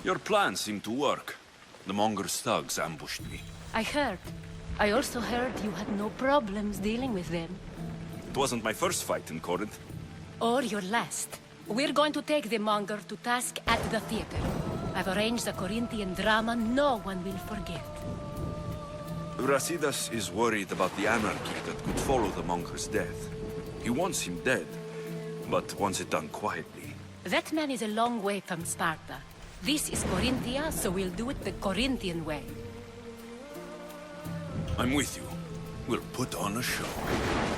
Your plan seemed to work. The Monger's thugs ambushed me. I heard. I also heard you had no problems dealing with them. It wasn't my first fight in Corinth. Or your last. We're going to take the Monger to task at the theater. I've arranged a Corinthian drama no one will forget. Brasidas is worried about the anarchy that could follow the Monger's death. He wants him dead, but wants it done quietly. That man is a long way from Sparta. This is Corinthia, so we'll do it the Corinthian way. I'm with you. We'll put on a show.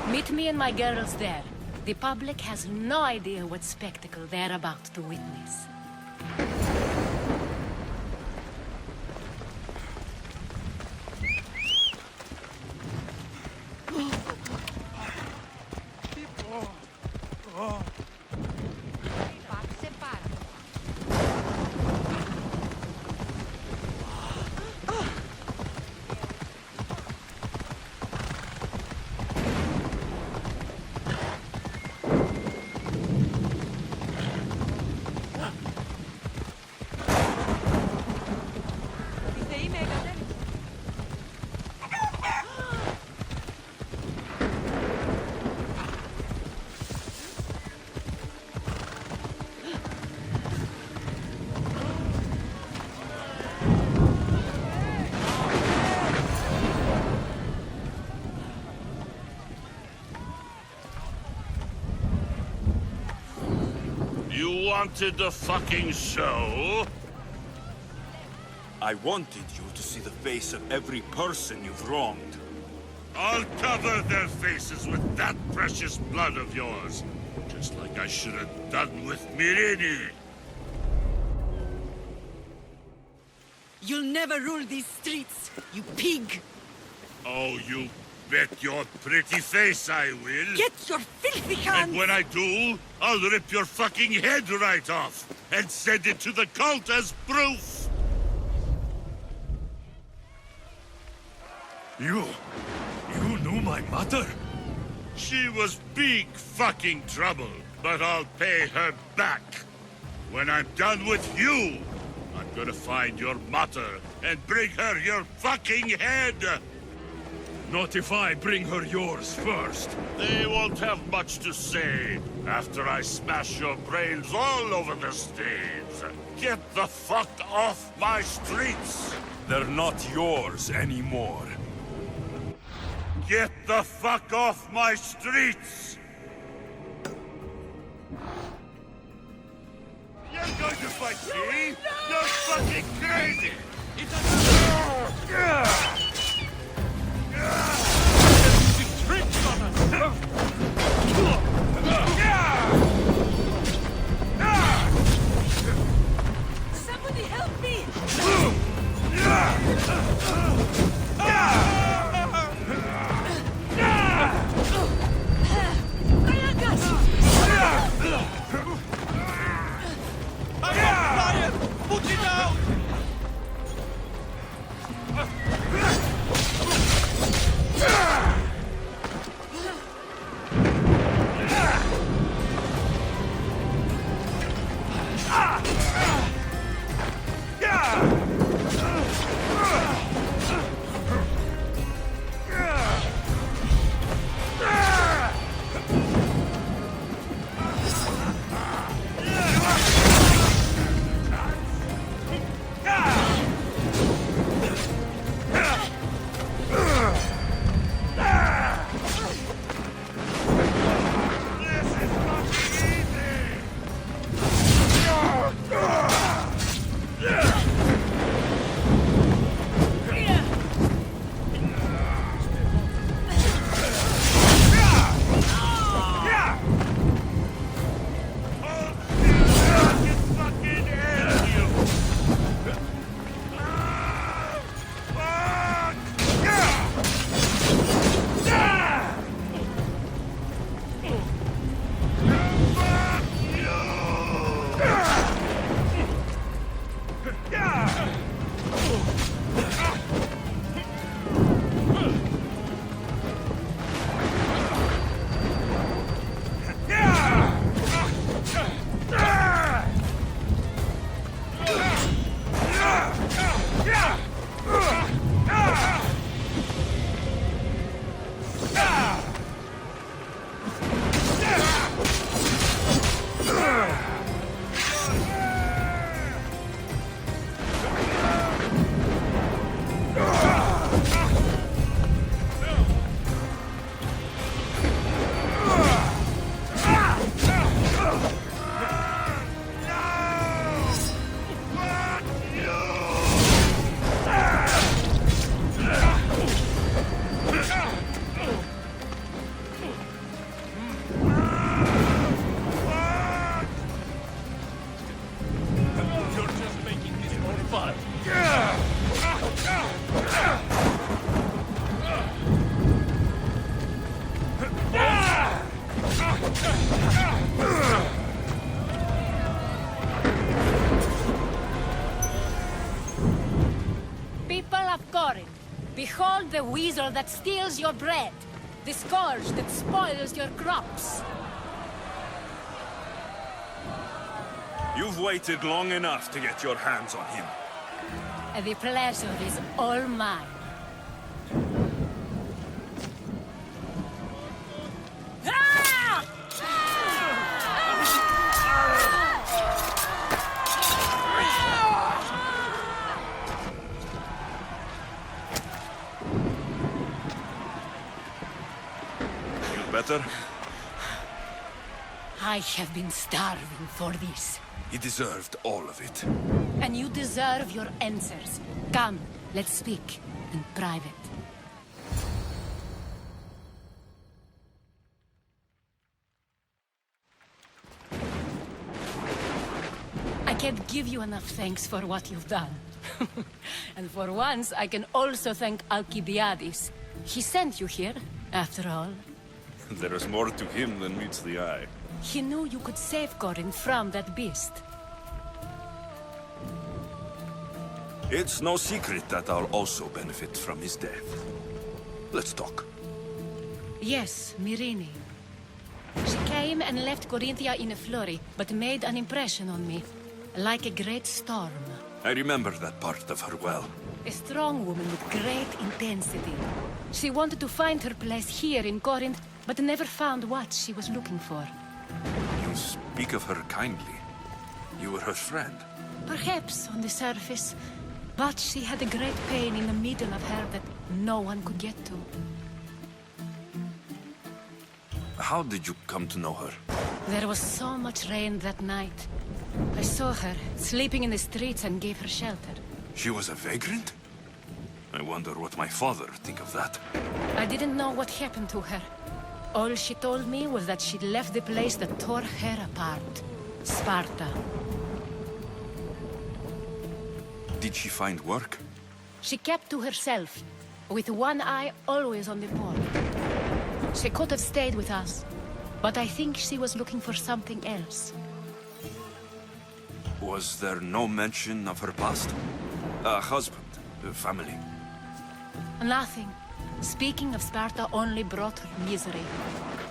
Meet me and my girls there. The public has no idea what spectacle they're about to witness. You wanted the fucking show? I wanted you to see the face of every person you've wronged. I'll cover their faces with that precious blood of yours. Just like I should have done with Mirini. You'll never rule these streets, you pig! Oh, you bet your pretty face I will. Get your filthy hands! And when I do, I'll rip your fucking head right off and send it to the cult as proof. You knew my mother? She was big fucking trouble, but I'll pay her back. When I'm done with you, I'm gonna find your mother and bring her your fucking head. Not if I bring her yours first. They won't have much to say after I smash your brains all over the stage. Get the fuck off my streets! They're not yours anymore. Get the fuck off my streets! You're going to fight me? You're fucking crazy! Somebody help me! of Corinth, behold the weasel that steals your bread, the scourge that spoils your crops. You've waited long enough to get your hands on him. The pleasure is all mine. Ah! You better? I have been starving for this. He deserved all of it. And you deserve your answers. Come, let's speak in private. I can't give you enough thanks for what you've done. And for once, I can also thank Alcibiades. He sent you here, after all. There is more to him than meets the eye. He knew you could save Corinth from that beast. It's no secret that I'll also benefit from his death. Let's talk. Yes, Myrine. She came and left Corinthia in a flurry, but made an impression on me. Like a great storm. I remember that part of her well. A strong woman with great intensity. She wanted to find her place here in Corinth, but never found what she was looking for. You speak of her kindly. You were her friend. Perhaps on the surface, but she had a great pain in the middle of her that no one could get to. How did you come to know her? There was so much rain that night. I saw her, sleeping in the streets, and gave her shelter. She was a vagrant? I wonder what my father would think of that. I didn't know what happened to her. All she told me was that she'd left the place that tore her apart. Sparta. Did she find work? She kept to herself, with one eye always on the ball. She could have stayed with us, but I think she was looking for something else. Was there no mention of her past? A husband, a family? Nothing. Speaking of Sparta only brought her misery.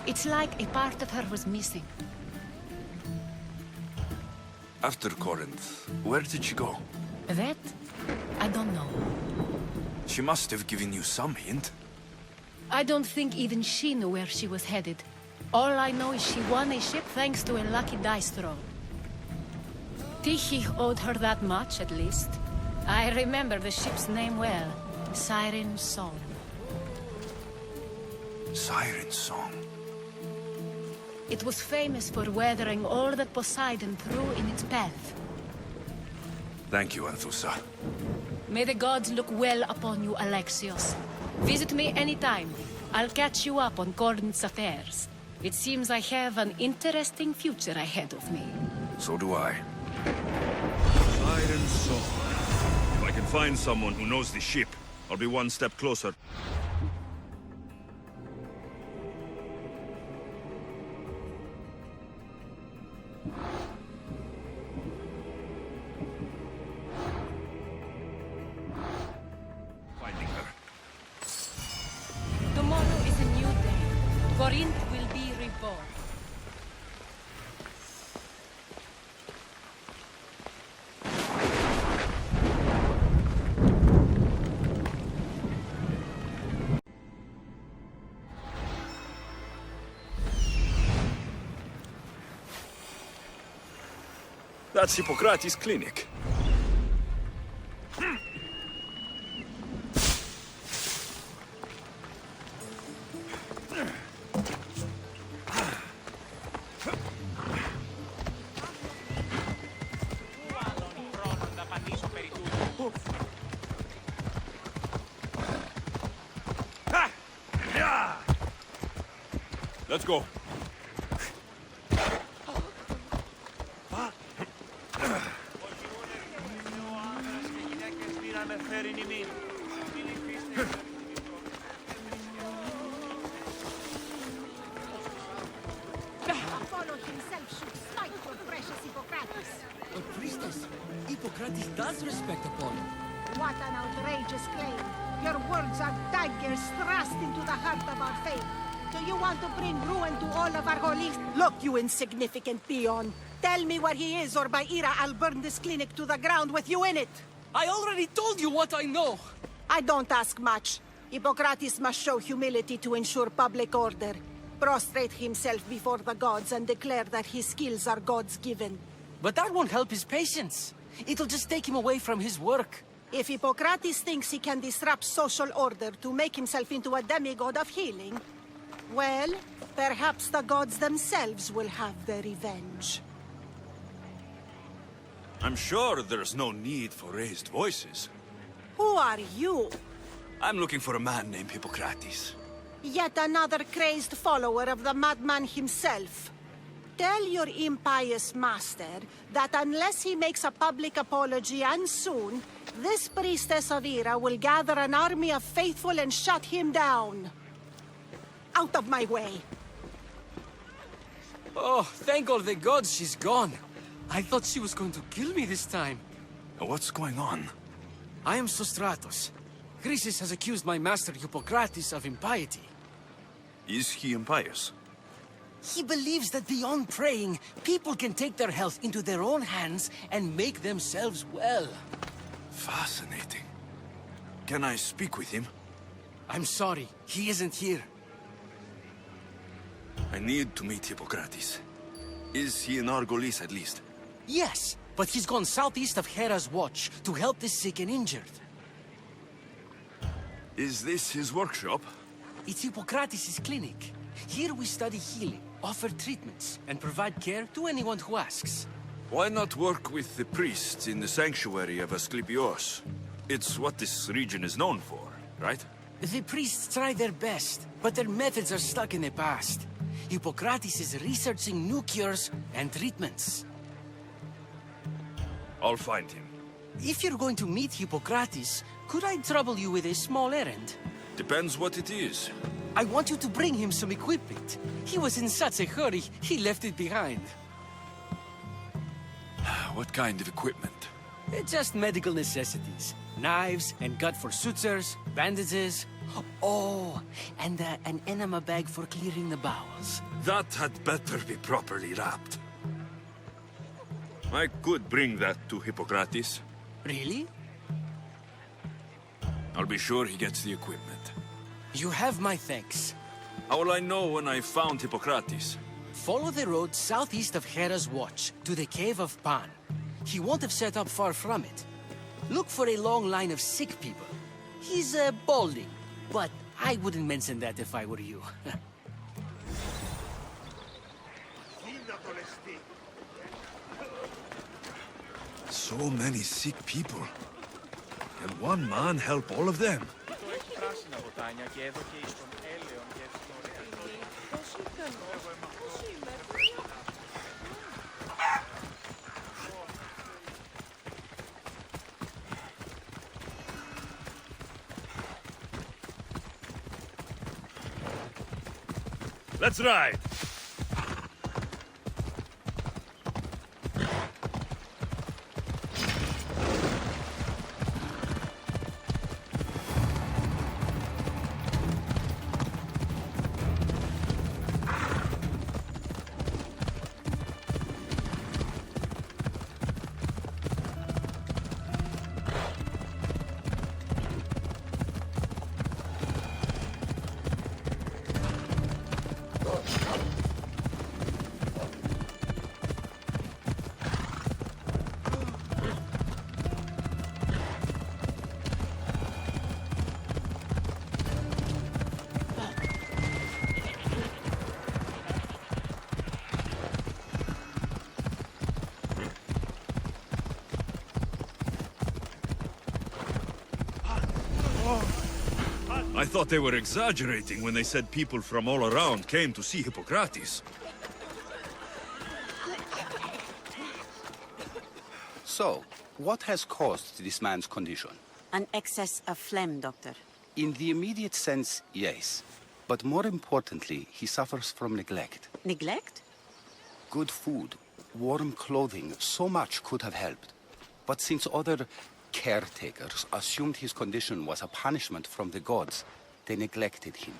It's like a part of her was missing. After Corinth, where did she go? That? I don't know. She must have given you some hint. I don't think even she knew where she was headed. All I know is she won a ship thanks to a lucky dice throw. Tyche owed her that much, at least. I remember the ship's name well. Siren Song. Siren Song. It was famous for weathering all that Poseidon threw in its path. Thank you, Anthusa. May the gods look well upon you, Alexios. Visit me anytime. I'll catch you up on Corinth's affairs. It seems I have an interesting future ahead of me. So do I. Siren Song. If I can find someone who knows the ship, I'll be one step closer. Finding her. Tomorrow is a new day. Corinth will be reborn. That's Hippocrates' clinic. Let's go. Apollo himself should smite your precious Hippocrates. But priestess, Hippocrates does respect Apollo. What an outrageous claim. Your words are daggers thrust into the heart of our faith. Do you want to bring ruin to all of our holy... Look, you insignificant peon. Tell me where he is, or by Ira, I'll burn this clinic to the ground with you in it. I already told you what I know. I don't ask much. Hippocrates must show humility to ensure public order. Prostrate himself before the gods and declare that his skills are God's given. But that won't help his patients. It'll just take him away from his work. If Hippocrates thinks he can disrupt social order to make himself into a demigod of healing, well, perhaps the gods themselves will have their revenge. I'm sure there's no need for raised voices. Who are you? I'm looking for a man named Hippocrates. Yet another crazed follower of the madman himself. Tell your impious master that unless he makes a public apology, and soon, this priestess of Ira will gather an army of faithful and shut him down. Out of my way. Oh, thank all the gods she's gone. I thought she was going to kill me this time. What's going on? I am Sostratos. Chrysis has accused my master Hippocrates of impiety. Is he impious? He believes that beyond praying, people can take their health into their own hands and make themselves well. Fascinating. Can I speak with him? I'm sorry, he isn't here. I need to meet Hippocrates. Is he in Argolis at least? Yes, but he's gone southeast of Hera's watch to help the sick and injured. Is this his workshop? It's Hippocrates' clinic. Here we study healing, offer treatments, and provide care to anyone who asks. Why not work with the priests in the sanctuary of Asclepios? It's what this region is known for, right? The priests try their best, but their methods are stuck in the past. Hippocrates is researching new cures and treatments. I'll find him. If you're going to meet Hippocrates, could I trouble you with a small errand? Depends what it is. I want you to bring him some equipment. He was in such a hurry, he left it behind. What kind of equipment? Just medical necessities. Knives and gut for sutures, bandages. Oh, and an enema bag for clearing the bowels. That had better be properly wrapped. I could bring that to Hippocrates. Really? I'll be sure he gets the equipment. You have my thanks. How will I know when I found Hippocrates? Follow the road southeast of Hera's watch to the cave of Pan. He won't have set up far from it. Look for a long line of sick people. He's balding, but I wouldn't mention that if I were you. So many sick people. Can one man help all of them? Let's ride! I thought they were exaggerating when they said people from all around came to see Hippocrates. So, what has caused this man's condition? An excess of phlegm, Doctor. In the immediate sense, yes. But more importantly, he suffers from neglect. Neglect? Good food, warm clothing, so much could have helped. But since other caretakers assumed his condition was a punishment from the gods. They neglected him.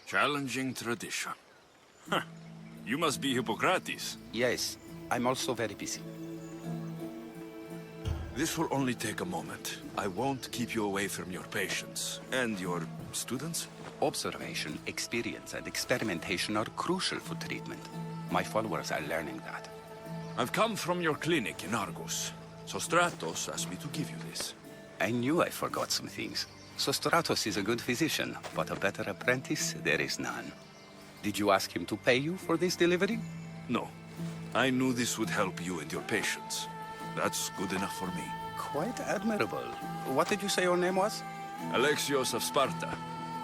Challenging tradition. Huh. You must be Hippocrates. Yes, I'm also very busy. This will only take a moment. I won't keep you away from your patients. And your students? Observation, experience, and experimentation are crucial for treatment. My followers are learning that. I've come from your clinic in Argos. Sostratos asked me to give you this. I knew I forgot some things. Sostratos is a good physician, but a better apprentice there is none. Did you ask him to pay you for this delivery? No. I knew this would help you and your patients. That's good enough for me. Quite admirable. What did you say your name was? Alexios of Sparta.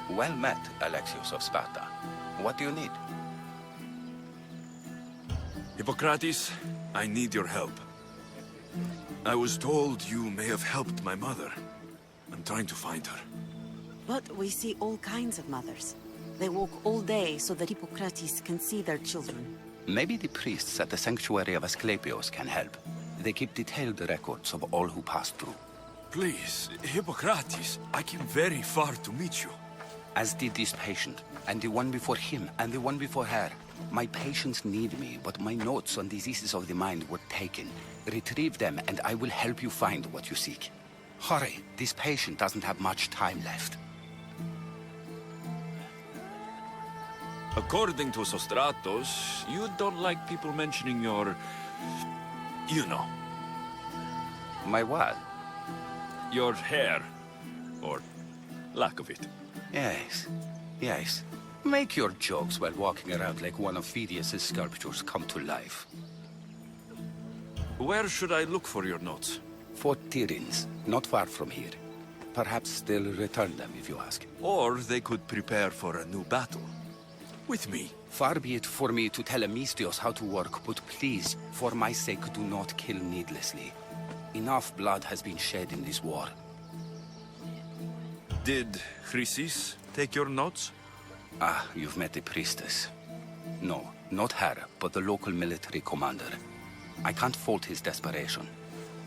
Well met, Alexios of Sparta. What do you need? Hippocrates, I need your help. I was told you may have helped my mother. I'm trying to find her. But we see all kinds of mothers. They walk all day so that Hippocrates can see their children. Maybe the priests at the sanctuary of Asclepios can help. They keep detailed records of all who pass through. Please, Hippocrates, I came very far to meet you. As did this patient, and the one before him, and the one before her. My patients need me, but my notes on diseases of the mind were taken. Retrieve them, and I will help you find what you seek. Hurry, this patient doesn't have much time left. According to Sostratos, you don't like people mentioning your... you know. My what? Your hair. Or lack of it. Yes, yes. Make your jokes while walking around like one of Phidias' sculptures come to life. Where should I look for your notes? Fort Tyrins, not far from here. Perhaps they'll return them if you ask. Or they could prepare for a new battle. With me. Far be it for me to tell Amistios how to work, but please, for my sake, do not kill needlessly. Enough blood has been shed in this war. Did Chrysis take your notes? Ah, you've met the priestess. No, not her, but the local military commander. I can't fault his desperation.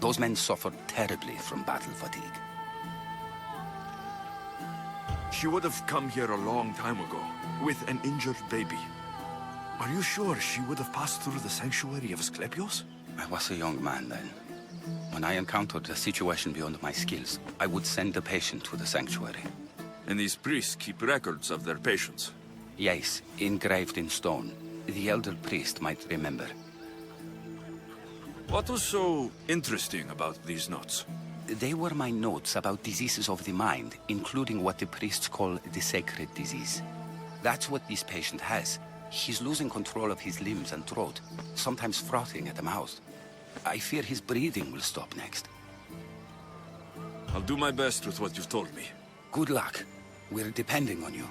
Those men suffered terribly from battle fatigue. She would have come here a long time ago, with an injured baby. Are you sure she would have passed through the sanctuary of Asclepios? I was a young man then. When I encountered a situation beyond my skills, I would send the patient to the sanctuary. And these priests keep records of their patients? Yes, engraved in stone. The elder priest might remember. What was so interesting about these notes? They were my notes about diseases of the mind, including what the priests call the sacred disease. That's what this patient has. He's losing control of his limbs and throat, sometimes frothing at the mouth. I fear his breathing will stop next. I'll do my best with what you've told me. Good luck. We're depending on you.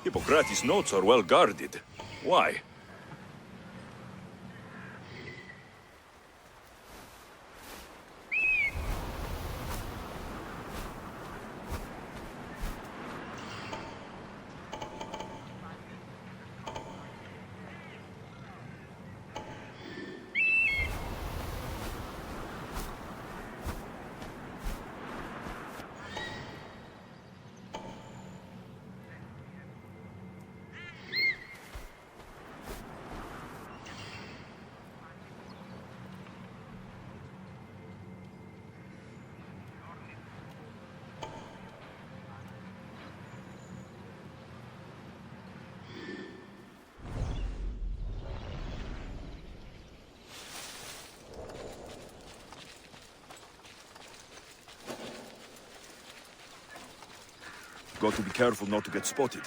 Hippocrates' notes are well guarded. Why? Got to be careful not to get spotted.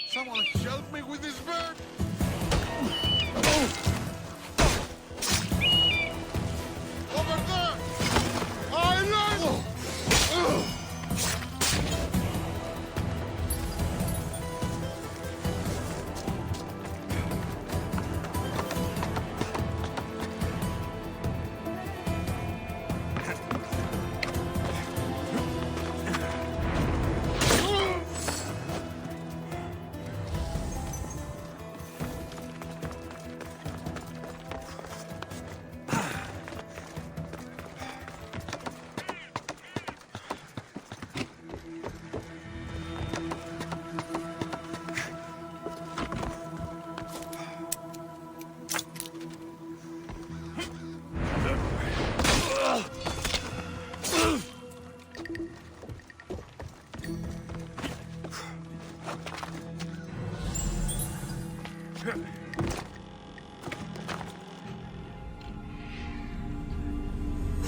Someone shot me with this bird! Over there! Island!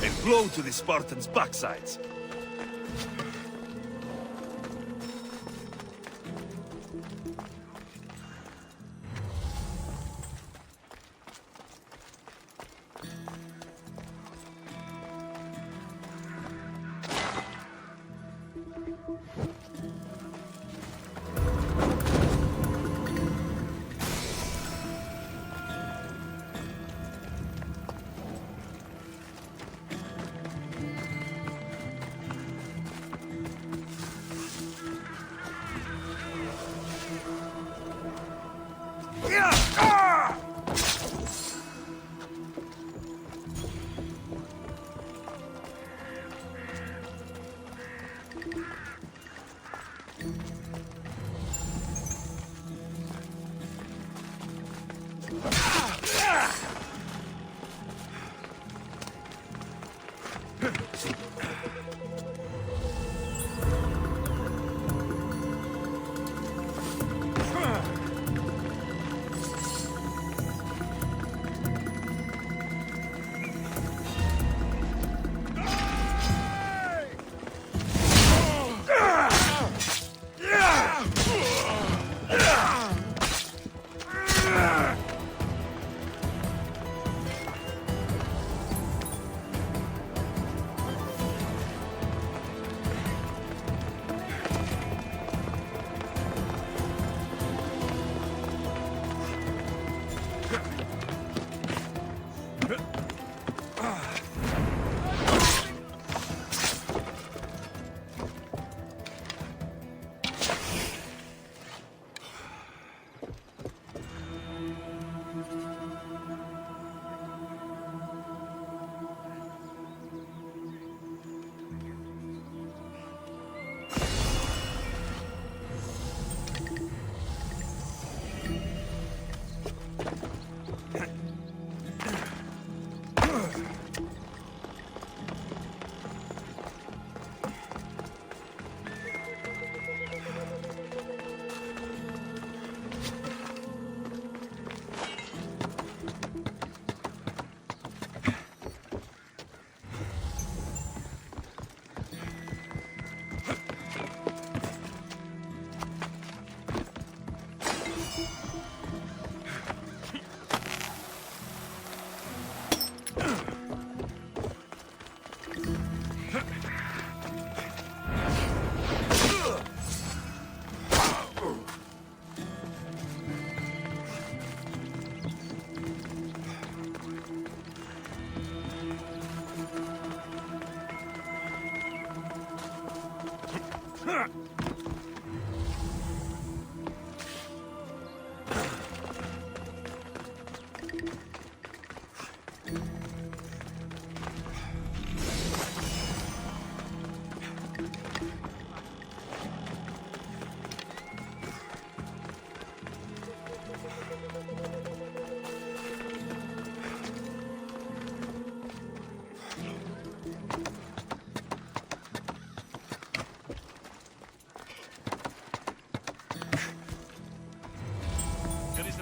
A blow to the Spartans' backsides.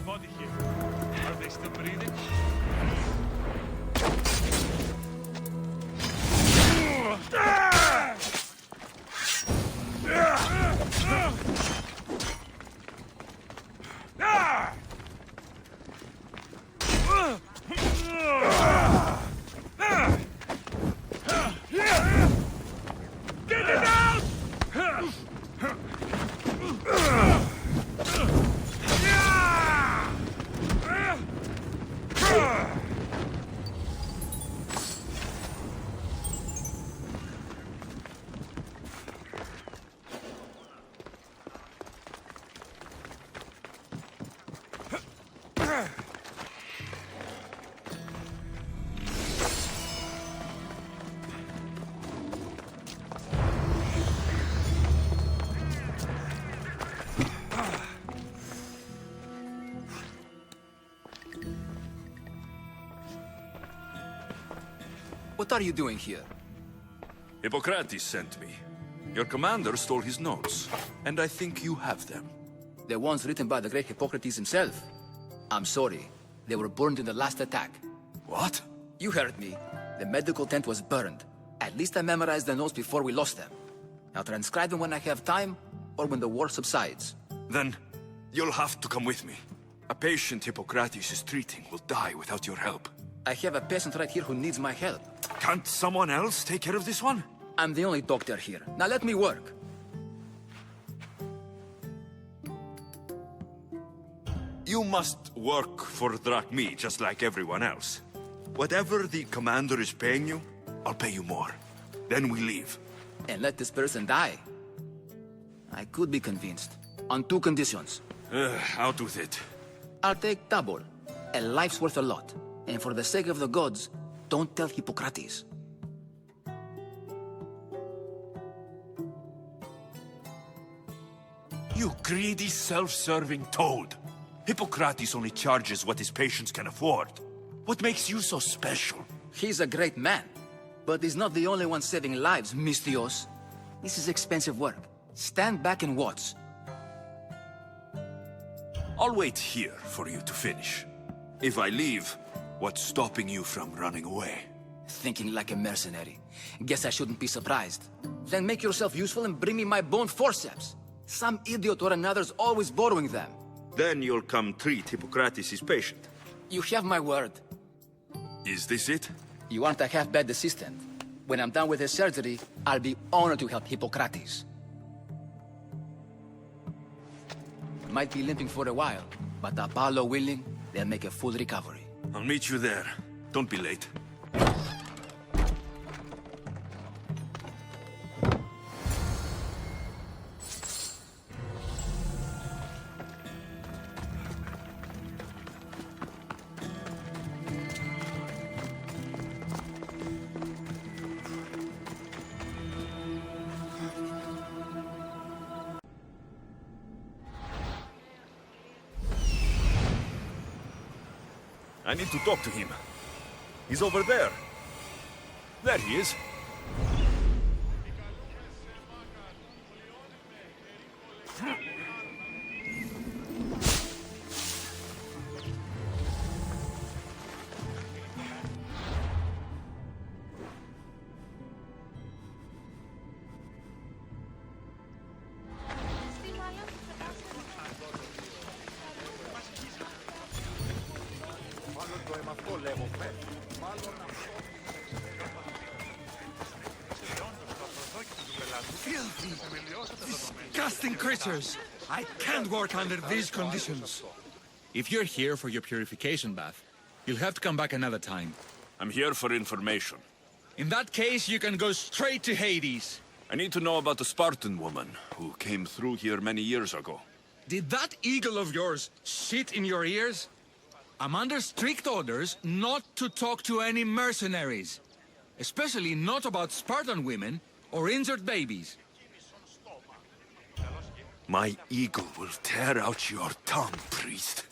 body here. Are they still breathing? Get it out! What are you doing here? Hippocrates sent me. Your commander stole his notes, and I think you have them. The ones written by the great Hippocrates himself. I'm sorry. They were burned in the last attack. What? You heard me. The medical tent was burned. At least I memorized the notes before we lost them. I'll transcribe them when I have time, or when the war subsides. Then, you'll have to come with me. A patient Hippocrates is treating will die without your help. I have a patient right here who needs my help. Can't someone else take care of this one? I'm the only doctor here. Now let me work. You must work for drachmi, just like everyone else. Whatever the commander is paying you, I'll pay you more. Then we leave. And let this person die. I could be convinced. On two conditions. Out with it. I'll take double. A life's worth a lot. And for the sake of the gods, don't tell Hippocrates. You greedy, self-serving toad. Hippocrates only charges what his patients can afford. What makes you so special? He's a great man. But he's not the only one saving lives, Mystios. This is expensive work. Stand back and watch. I'll wait here for you to finish. If I leave, what's stopping you from running away? Thinking like a mercenary. Guess I shouldn't be surprised. Then make yourself useful and bring me my bone forceps. Some idiot or another's always borrowing them. Then you'll come treat Hippocrates' patient. You have my word. Is this it? You aren't a half-bad assistant. When I'm done with his surgery, I'll be honored to help Hippocrates. Might be limping for a while, but Apollo willing, they'll make a full recovery. I'll meet you there. Don't be late. I need to talk to him. He's over there. There he is. Disgusting creatures! I can't work under these conditions. If you're here for your purification bath, you'll have to come back another time. I'm here for information. In that case, you can go straight to Hades. I need to know about the Spartan woman who came through here many years ago. Did that eagle of yours shit in your ears? I'm under strict orders not to talk to any mercenaries. Especially not about Spartan women or injured babies. My eagle will tear out your tongue, priest.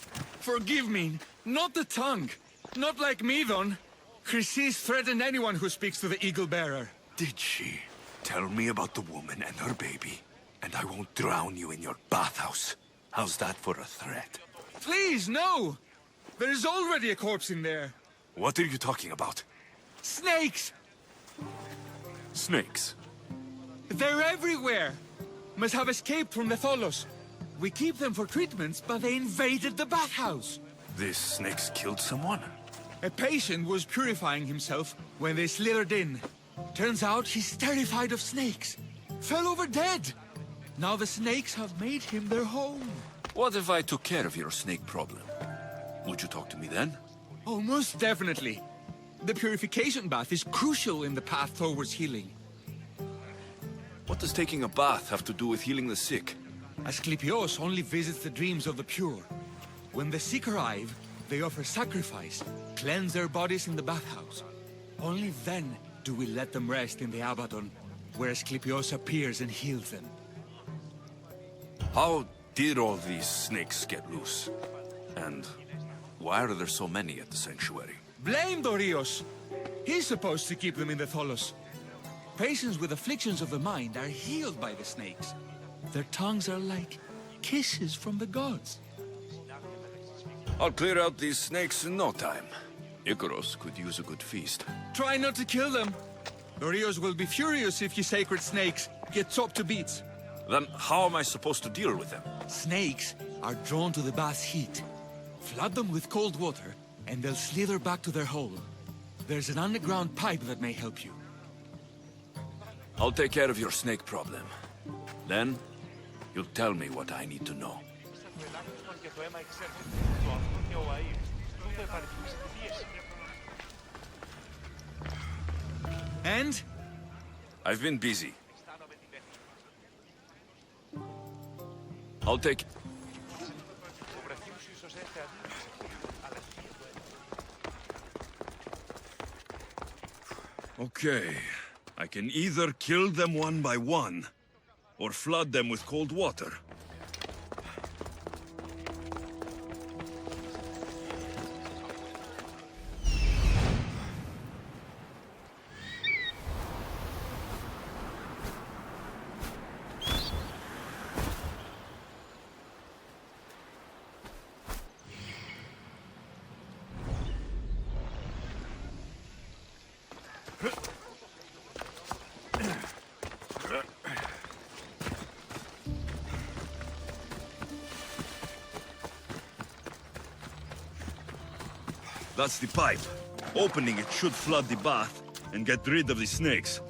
Forgive me, not the tongue. Not like Medon. Chrysis threatened anyone who speaks to the eagle bearer. Did she? Tell me about the woman and her baby, and I won't drown you in your bathhouse. How's that for a threat? Please, no! There is already a corpse in there. What are you talking about? Snakes! Snakes? They're everywhere! Must have escaped from the Tholos. We keep them for treatments, but they invaded the bathhouse. These snakes killed someone? A patient was purifying himself when they slithered in. Turns out he's terrified of snakes. Fell over dead. Now the snakes have made him their home. What if I took care of your snake problem? Would you talk to me then? Oh, most definitely. The purification bath is crucial in the path towards healing. What does taking a bath have to do with healing the sick? Asclepios only visits the dreams of the pure. When the sick arrive, they offer sacrifice, cleanse their bodies in the bathhouse. Only then do we let them rest in the Abaddon, where Asclepios appears and heals them. How did all these snakes get loose? And why are there so many at the sanctuary? Blame Dorios! He's supposed to keep them in the Tholos. Patients with afflictions of the mind are healed by the snakes. Their tongues are like kisses from the gods. I'll clear out these snakes in no time. Icaros could use a good feast. Try not to kill them. Dorios will be furious if you sacred snakes get chopped to bits. Then how am I supposed to deal with them? Snakes are drawn to the bath's heat. Flood them with cold water, and they'll slither back to their hole. There's an underground pipe that may help you. I'll take care of your snake problem. Then, you'll tell me what I need to know. And? I've been busy. I'll take... Okay. I can either kill them one by one, or flood them with cold water. That's the pipe. Opening it should flood the bath and get rid of the snakes.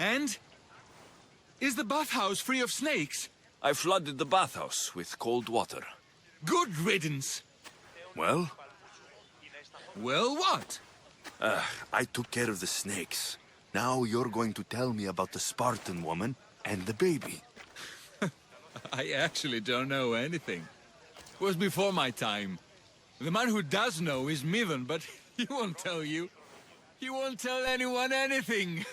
And? Is the bathhouse free of snakes? I flooded the bathhouse with cold water. Good riddance. Well? Well, what? I took care of the snakes. Now you're going to tell me about the Spartan woman and the baby. I actually don't know anything. It was before my time. The man who does know is Midon, but he won't tell you. He won't tell anyone anything.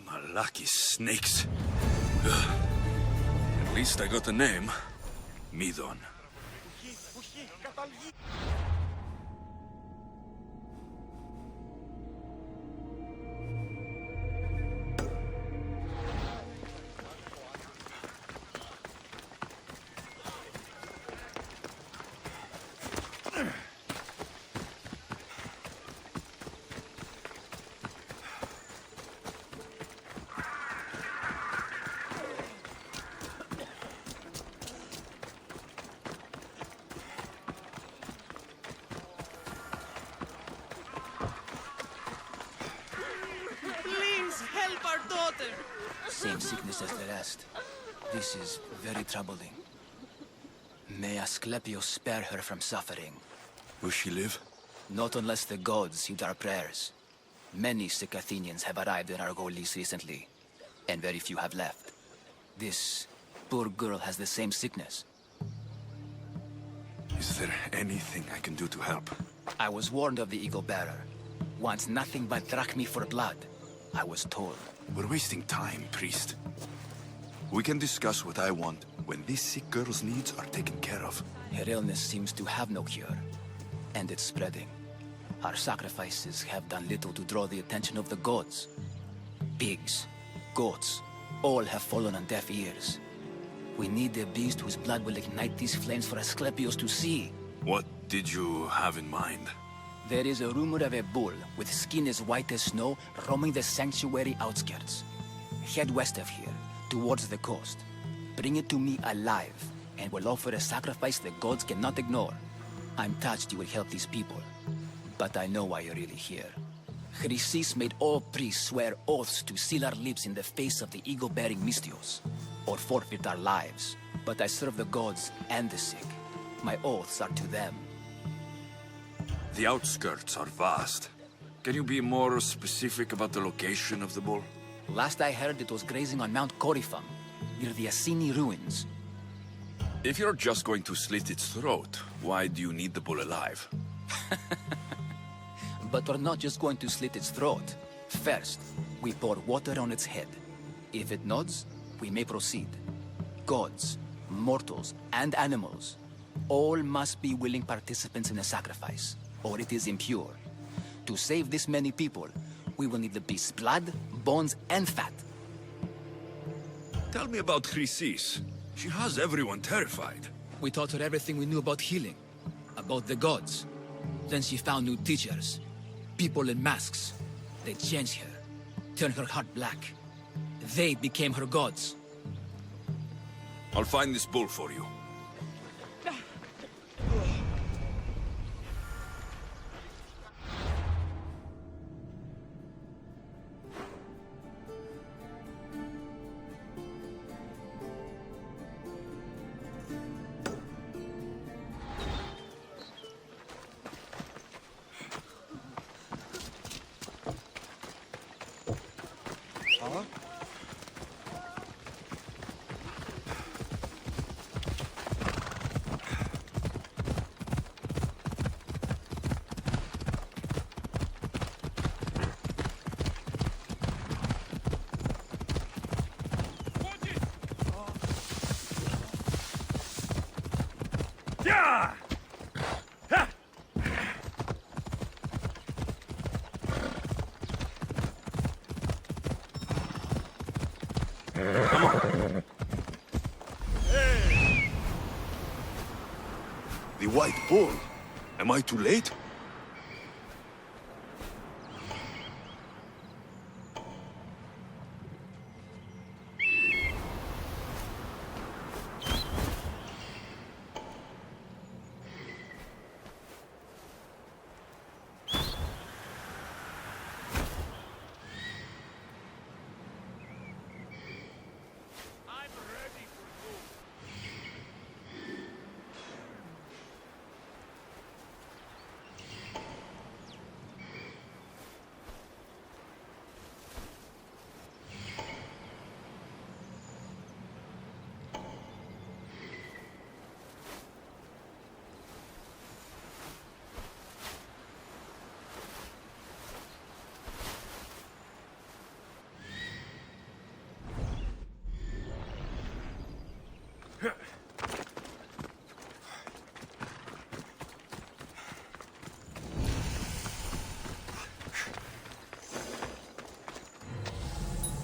Malaki snakes. At least I got a name. Midon. Same sickness as the rest. This is very troubling. May Asclepios spare her from suffering. Will she live? Not unless the gods heed our prayers. Many sick Athenians have arrived in Argolis recently, and very few have left. This poor girl has the same sickness. Is there anything I can do to help? I was warned of the Eagle Bearer. Wants nothing but drachmi for blood, I was told. We're wasting time, priest. We can discuss what I want when these sick girl's needs are taken care of. Her illness seems to have no cure, and it's spreading. Our sacrifices have done little to draw the attention of the gods. Pigs, goats, all have fallen on deaf ears. We need a beast whose blood will ignite these flames for Asclepios to see. What did you have in mind? There is a rumor of a bull with skin as white as snow roaming the sanctuary outskirts. Head west of here, towards the coast. Bring it to me alive, and we'll offer a sacrifice the gods cannot ignore. I'm touched you will help these people, but I know why you're really here. Chrysis made all priests swear oaths to seal our lips in the face of the eagle-bearing Mystios, or forfeit our lives. But I serve the gods and the sick. My oaths are to them. The outskirts are vast. Can you be more specific about the location of the bull? Last I heard, it was grazing on Mount Corifum, near the Assini ruins. If you're just going to slit its throat, why do you need the bull alive? But we're not just going to slit its throat. First, we pour water on its head. If it nods, we may proceed. Gods, mortals, and animals, all must be willing participants in the sacrifice, or it is impure. To save this many people, we will need the beast's blood, bones, and fat. Tell me about Chrysis. She has everyone terrified. We taught her everything we knew about healing, about the gods. Then she found new teachers, people in masks. They changed her, turned her heart black. They became her gods. I'll find this bull for you. The white bull. Am I too late?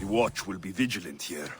The watch will be vigilant here.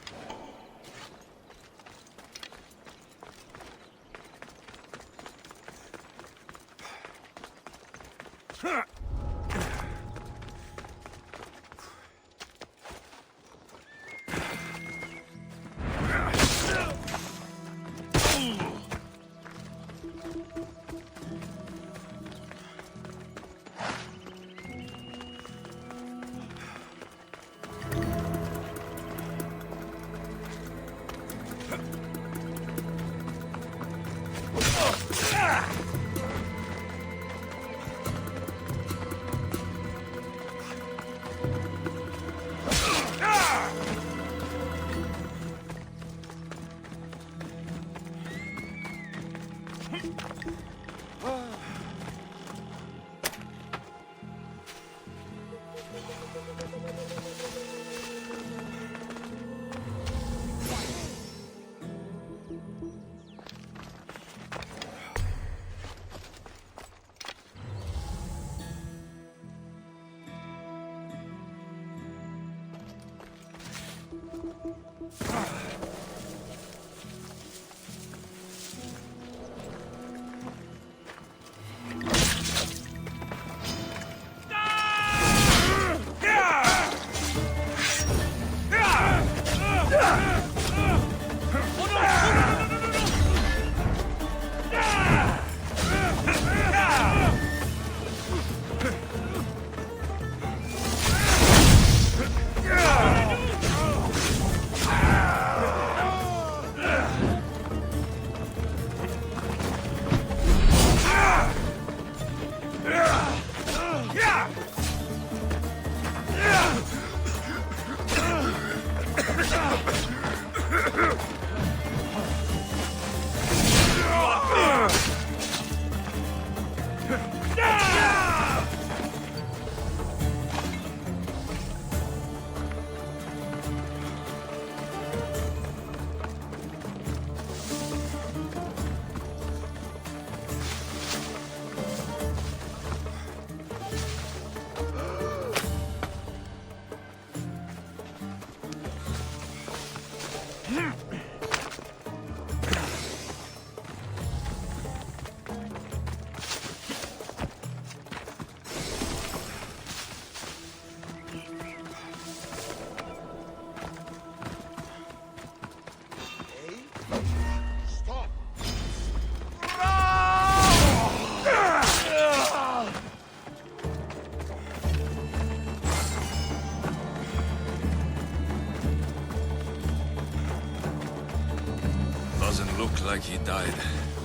Doesn't look like he died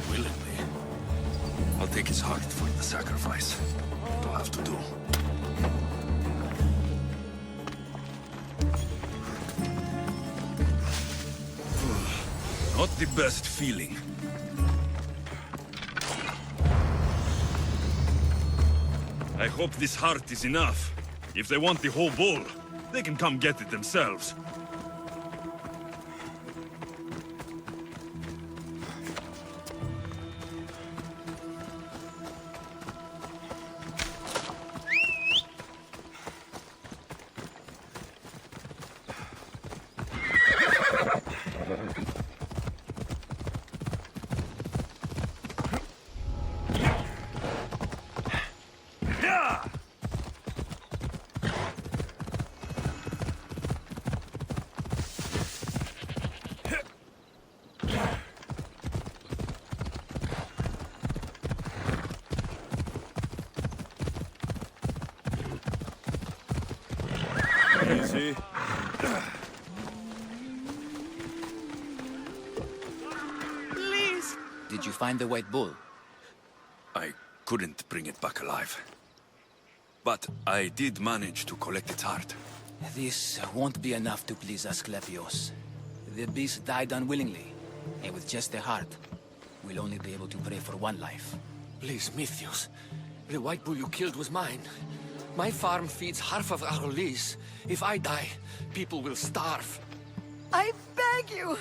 willingly. I'll take his heart for the sacrifice. It'll have to do. Not the best feeling. I hope this heart is enough. If they want the whole bull, they can come get it themselves. Easy. Please! Did you find the white bull? I couldn't bring it back alive. But I did manage to collect its heart. This won't be enough to please Asclepios. The beast died unwillingly, and with just the heart, we'll only be able to pray for one life. Please, Mythios. The white bull you killed was mine. My farm feeds half of our lease. If I die, people will starve. I beg you!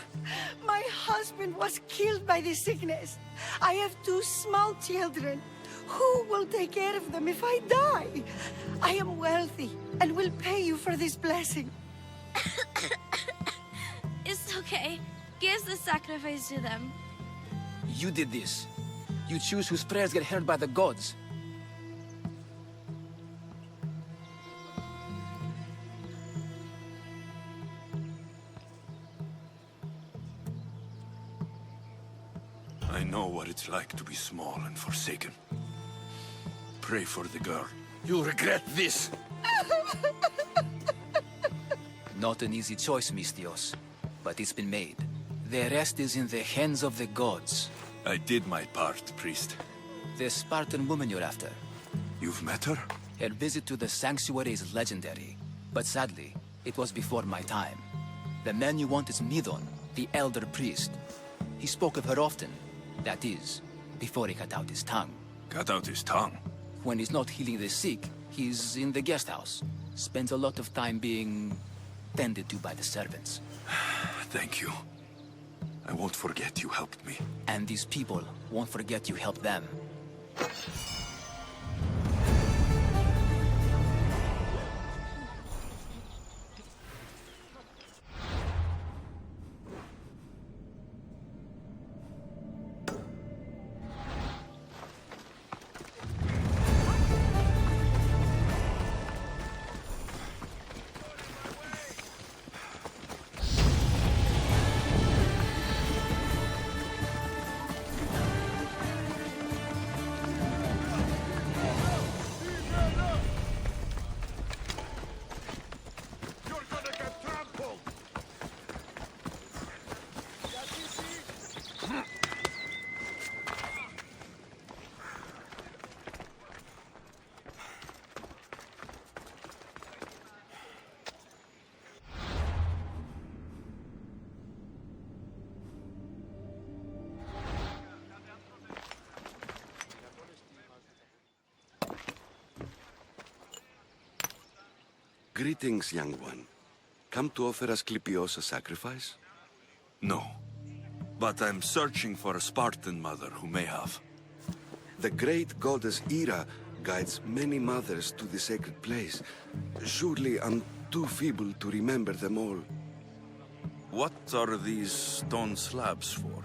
My husband was killed by the sickness. I have 2 small children. Who will take care of them if I die? I am wealthy and will pay you for this blessing. It's okay. Give the sacrifice to them. You did this. You choose whose prayers get heard by the gods. I know what it's like to be small and forsaken. Pray for the girl. You'll regret this. Not an easy choice, Mystios, but it's been made. The rest is in the hands of the gods. I did my part, priest. The Spartan woman you're after. You've met her? Her visit to the sanctuary is legendary, but sadly, it was before my time. The man you want is Midon, the elder priest. He spoke of her often. That is, before he cut out his tongue. Cut out his tongue? When he's not healing the sick, he's in the guest house. Spends a lot of time being tended to by the servants. Thank you. I won't forget you helped me. And these people won't forget you helped them. Greetings, young one. Come to offer Asclepios a sacrifice? No. But I'm searching for a Spartan mother who may have. The great goddess Hera guides many mothers to the sacred place. Surely I'm too feeble to remember them all. What are these stone slabs for?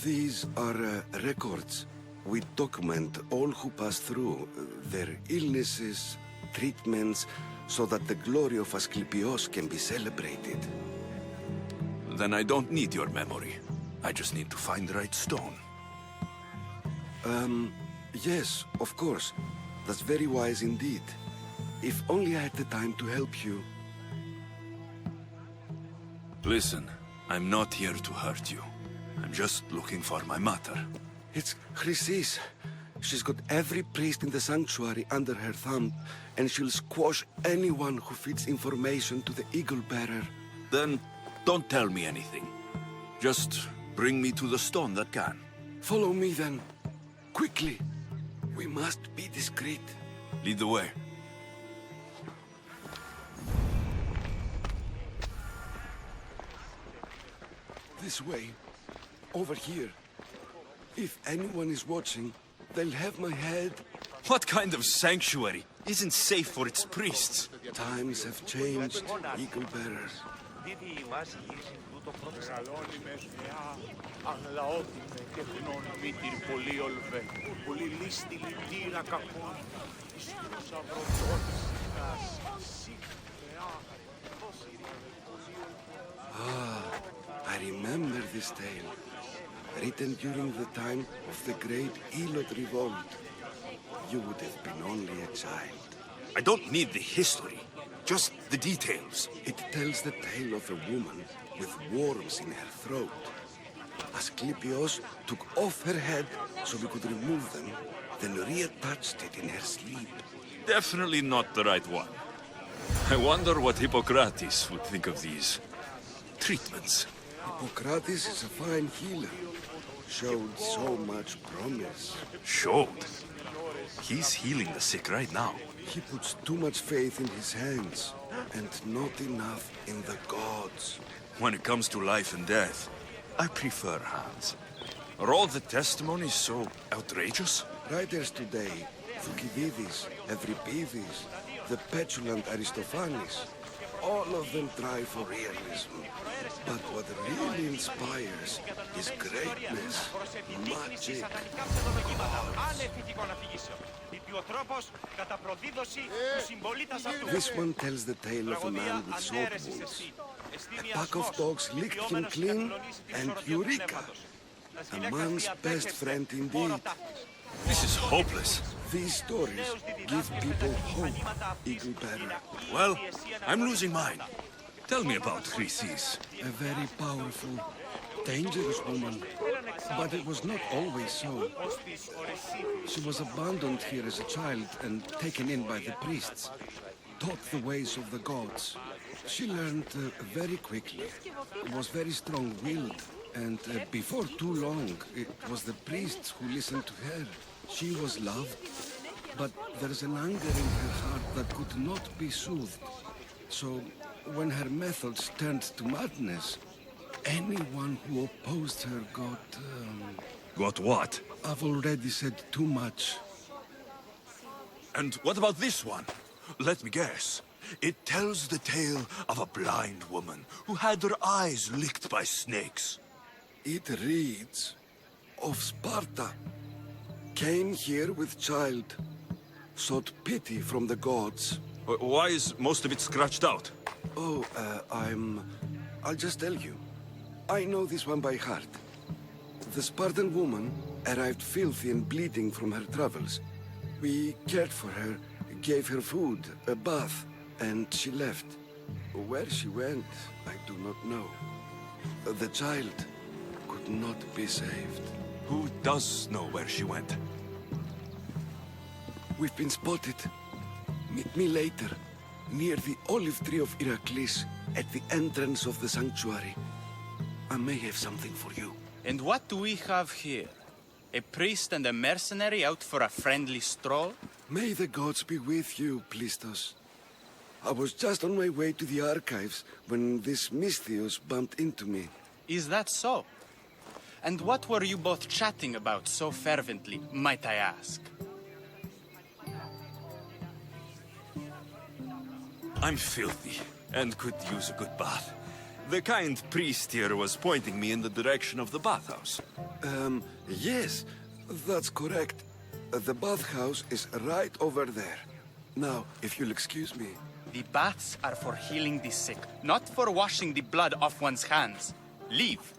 These are records. We document all who pass through, their illnesses, treatments, so that the glory of Asclepios can be celebrated. Then I don't need your memory. I just need to find the right stone. Yes, of course. That's very wise indeed. If only I had the time to help you. Listen, I'm not here to hurt you. I'm just looking for my mother. It's Chrysis. She's got every priest in the sanctuary under her thumb, and she'll squash anyone who feeds information to the Eagle Bearer. Then don't tell me anything. Just bring me to the stone that can. Follow me then. Quickly. We must be discreet. Lead the way. This way. Over here. If anyone is watching, they'll have my head. What kind of sanctuary isn't safe for its priests? Times have changed, Eagle Bearer. I remember this tale. Written during the time of the Great Elot Revolt. You would have been only a child. I don't need the history, just the details. It tells the tale of a woman with worms in her throat. Asclepios took off her head so we could remove them, then reattached it in her sleep. Definitely not the right one. I wonder what Hippocrates would think of these treatments. Hippocrates is a fine healer. Showed so much promise. Showed? He's healing the sick right now. He puts too much faith in his hands, and not enough in the gods. When it comes to life and death, I prefer hands. Are all the testimonies so outrageous? Writers today, Thucydides, Euripides, the petulant Aristophanes, all of them try for realism. But what really inspires is greatness, magic, This one tells the tale of a man with soap wounds. A pack of dogs licked him clean, and Eureka! A man's best friend indeed. This is hopeless. These stories give people hope, Eagle Bearer. Well, I'm losing mine. Tell me about Chrysis. A very powerful, dangerous woman. But it was not always so. She was abandoned here as a child and taken in by the priests. Taught the ways of the gods. She learned very quickly. Was very strong-willed. And before too long, it was the priests who listened to her. She was loved. But there's an anger in her heart that could not be soothed. So, when her methods turned to madness, anyone who opposed her got... Got what? I've already said too much. And what about this one? Let me guess. It tells the tale of a blind woman who had her eyes licked by snakes. It reads of Sparta. Came here with child. Sought pity from the gods. Why is most of it scratched out? Oh, I'll just tell you. I know this one by heart. The Spartan woman arrived filthy and bleeding from her travels. We cared for her, gave her food, a bath, and she left. Where she went, I do not know. The child could not be saved. Who does know where she went? We've been spotted. Meet me later, near the olive tree of Heracles, at the entrance of the sanctuary. I may have something for you. And what do we have here? A priest and a mercenary out for a friendly stroll? May the gods be with you, Plistos. I was just on my way to the archives when this Misthios bumped into me. Is that so? And what were you both chatting about so fervently, might I ask? I'm filthy, and could use a good bath. The kind priest here was pointing me in the direction of the bathhouse. Yes, that's correct. The bathhouse is right over there. Now, if you'll excuse me. The baths are for healing the sick, not for washing the blood off one's hands. Leave.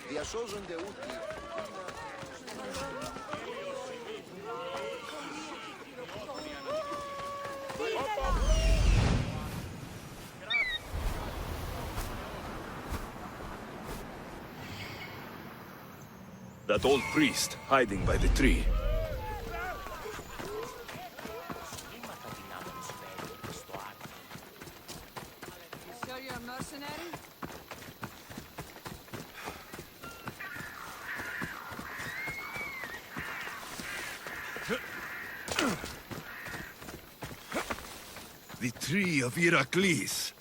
Διασώζονται ούτοι. That old priest hiding by the tree. So you're a mercenary? The tree of Heracles.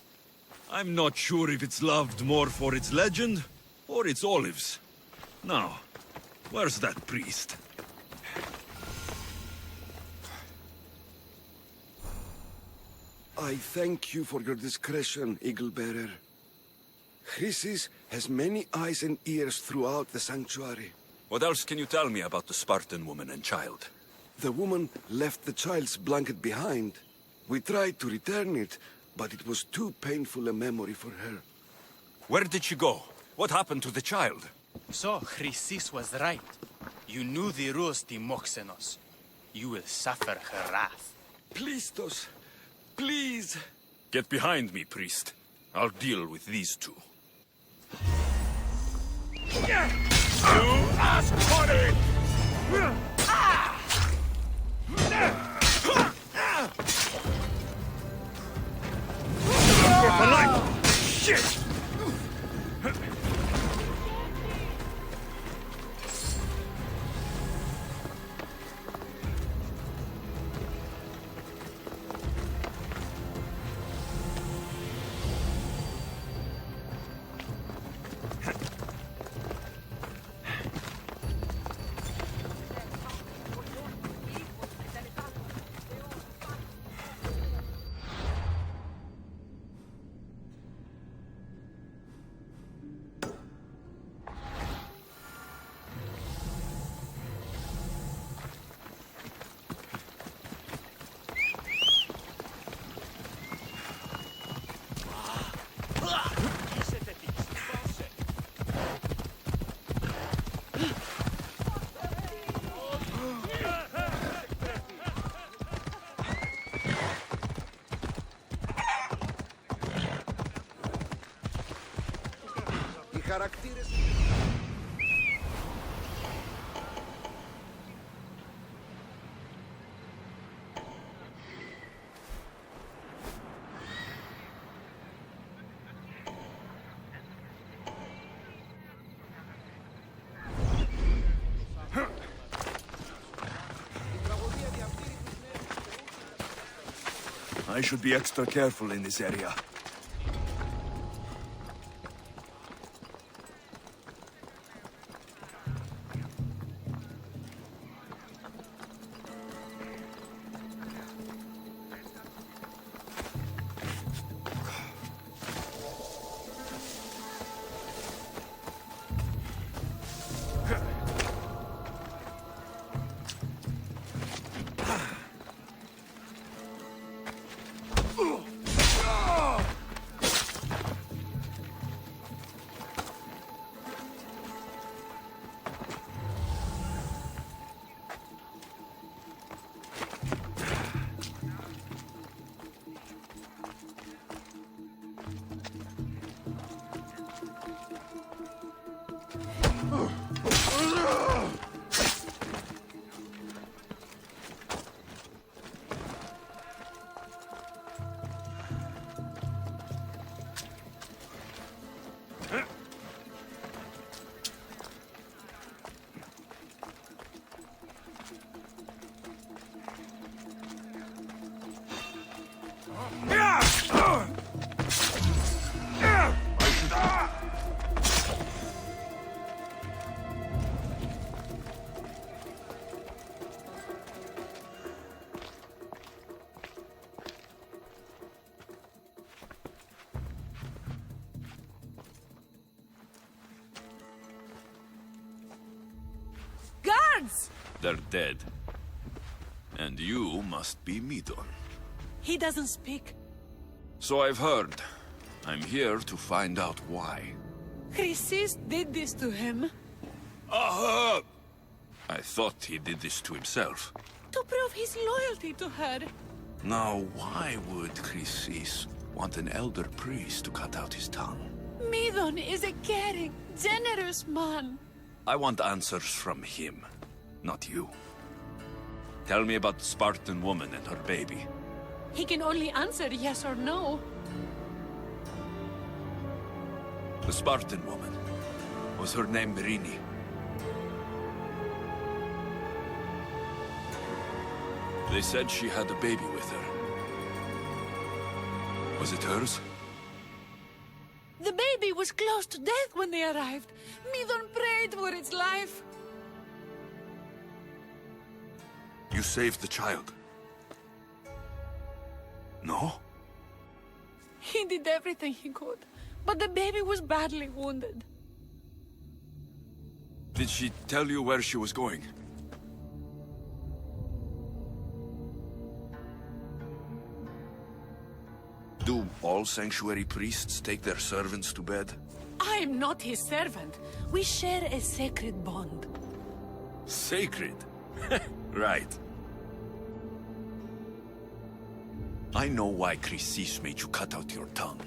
I'm not sure if it's loved more for its legend or its olives. Now, where's that priest? I thank you for your discretion, Eagle-Bearer. Chrysis has many eyes and ears throughout the sanctuary. What else can you tell me about the Spartan woman and child? The woman left the child's blanket behind. We tried to return it, but it was too painful a memory for her. Where did she go? What happened to the child? So, Chrysis was right. You knew the rules, Timoxenos. You will suffer her wrath. Plistos, please. Get behind me, priest. I'll deal with these two. You ask for it! For life! Shit! Χαρακτήρες... I should be extra careful in this area. Guards! They're dead. And you must be Midon. He doesn't speak. So I've heard. I'm here to find out why. Chrysis did this to him. Aha! I thought he did this to himself. To prove his loyalty to her. Now, why would Chrysis want an elder priest to cut out his tongue? Midon is a caring, generous man. I want answers from him, not you. Tell me about the Spartan woman and her baby. He can only answer yes or no. The Spartan woman. Was her name Merini? They said she had a baby with her. Was it hers? The baby was close to death when they arrived. Midon prayed for its life. You saved the child? No? He did everything he could, but the baby was badly wounded. Did she tell you where she was going? Do all sanctuary priests take their servants to bed? I am not his servant. We share a sacred bond. Sacred? Right. I know why Chrysis made you cut out your tongue.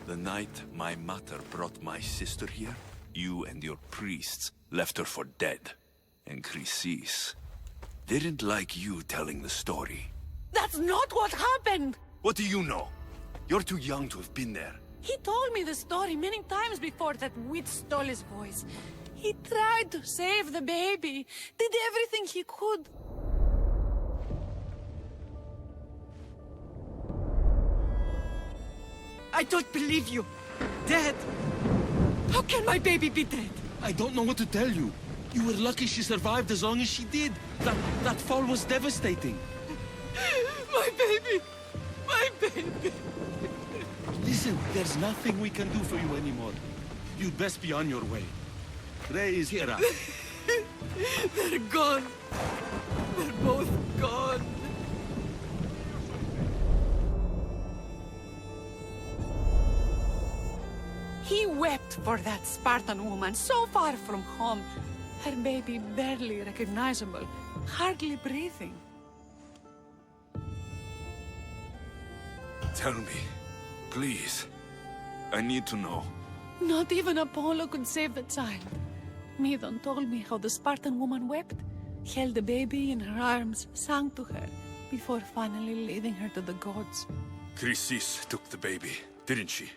The night my mother brought my sister here, you and your priests left her for dead. And Chrysis didn't like you telling the story. That's not what happened! What do you know? You're too young to have been there. He told me the story many times before that witch stole his voice. He tried to save the baby, did everything he could. I don't believe you. Dead. How can my baby be dead? I don't know what to tell you. You were lucky she survived as long as she did. That fall was devastating. My baby! My baby! Listen, there's nothing we can do for you anymore. You'd best be on your way. Ray is here. They're gone. They're both gone. He wept for that Spartan woman so far from home. Her baby barely recognizable, hardly breathing. Tell me, please. I need to know. Not even Apollo could save the child. Midon told me how the Spartan woman wept, held the baby in her arms, sang to her, before finally leading her to the gods. Chrysis took the baby, didn't she?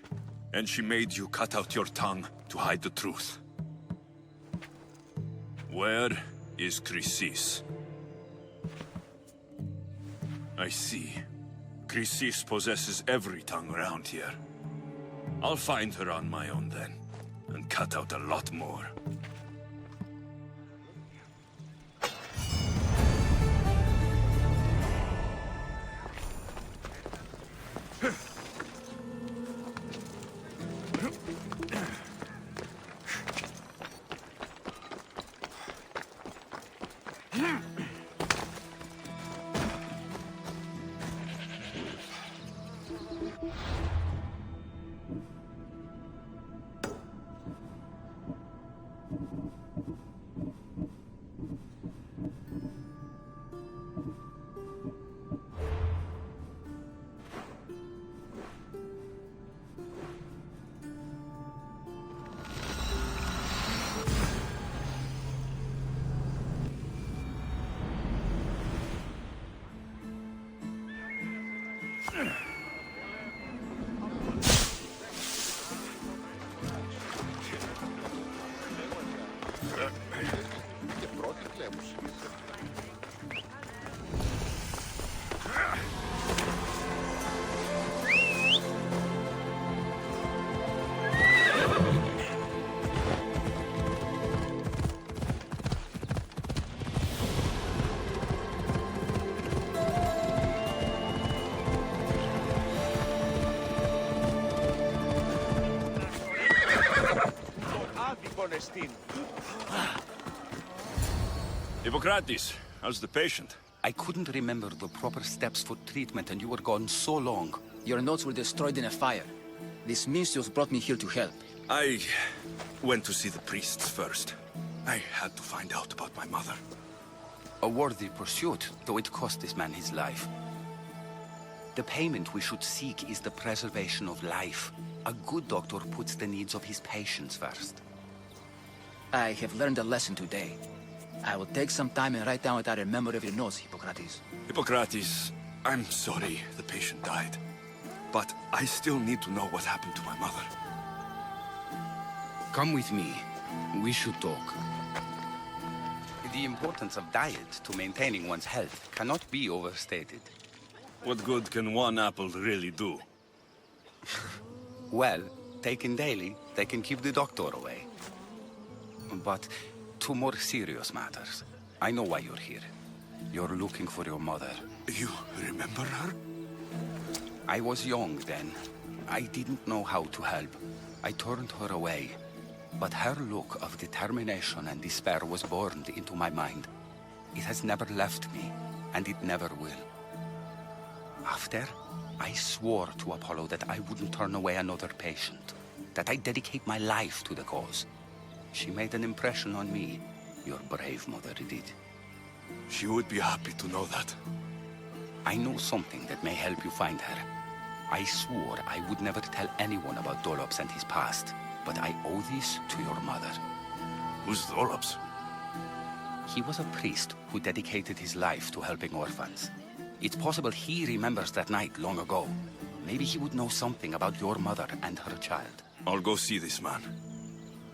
And she made you cut out your tongue to hide the truth. Where is Chrysis? I see. Chrysis possesses every tongue around here. I'll find her on my own then, and cut out a lot more. Hippocrates, how's the patient? I couldn't remember the proper steps for treatment, and you were gone so long. Your notes were destroyed in a fire. These minstrels brought me here to help. I went to see the priests first. I had to find out about my mother. A worthy pursuit, though it cost this man his life. The payment we should seek is the preservation of life. A good doctor puts the needs of his patients first. I have learned a lesson today. I will take some time and write down what I remember of your notes, Hippocrates. Hippocrates, I'm sorry the patient died. But I still need to know what happened to my mother. Come with me. We should talk. The importance of diet to maintaining one's health cannot be overstated. What good can one apple really do? Well, taken daily, they can keep the doctor away. But to more serious matters. I know why you're here. You're looking for your mother. You remember her? I was young then. I didn't know how to help. I turned her away. But her look of determination and despair was burned into my mind. It has never left me, and it never will. After, I swore to Apollo that I wouldn't turn away another patient, that I'd dedicate my life to the cause. She made an impression on me. Your brave mother did. She would be happy to know that. I know something that may help you find her. I swore I would never tell anyone about Dolops and his past, but I owe this to your mother. Who's Dolops? He was a priest who dedicated his life to helping orphans. It's possible he remembers that night long ago. Maybe he would know something about your mother and her child. I'll go see this man.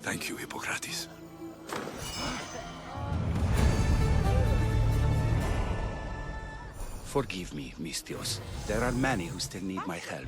Thank you, Hippocrates. Forgive me, Mystios. There are many who still need my help.